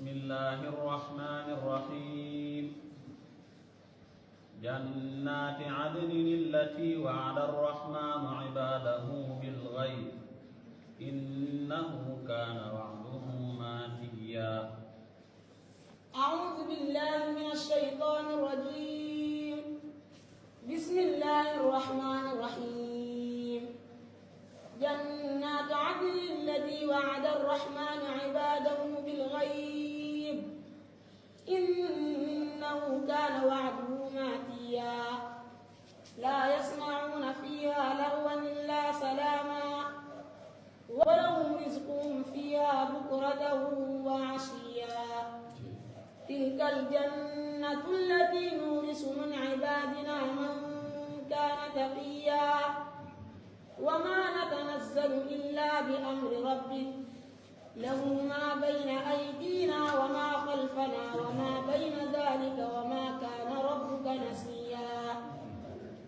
بسم الله الرحمن الرحيم جنات عدن التي وعد الرحمن عباده بالغيب إنه كان وعده ماتيا. أعوذ بالله من الشيطان الرجيم. بسم الله الرحمن الرحيم جنات عدن التي وعد الرحمن عباده بالغيب إنه كان وعده ماتيا. لا يسمعون فيها لغوا إلا سلاما ولهم رزقهم فيها بكرة وعشيا. تلك الجنة التي نورث من عبادنا من كان تقيا. وما نتنزل إلا بأمر ربك له ما بين أيدينا وما خلفنا وما بين ذلك وما كان ربك نسيا.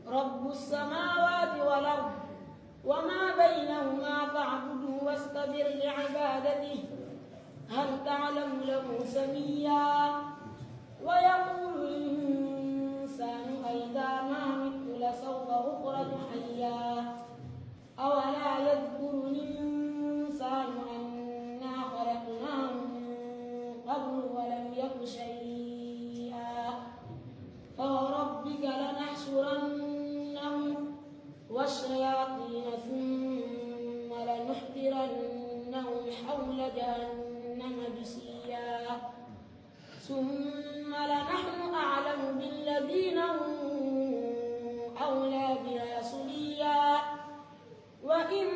رب السماوات والأرض وما بينهما فاعبده واستبر لعبادته هل تعلم له سميا. ويقول الإنسان أئذا ما مت لسوف أخرج حيا. أولا يذكر الإنسان أنا خلقناه من قبل ولم يك شيئا. فوربك لنحشرنهم والشياطين ثم لنحضرنهم حول جهنم جثيا. ثم لنحن أعلم بالذين هم أولى بها صليا وإن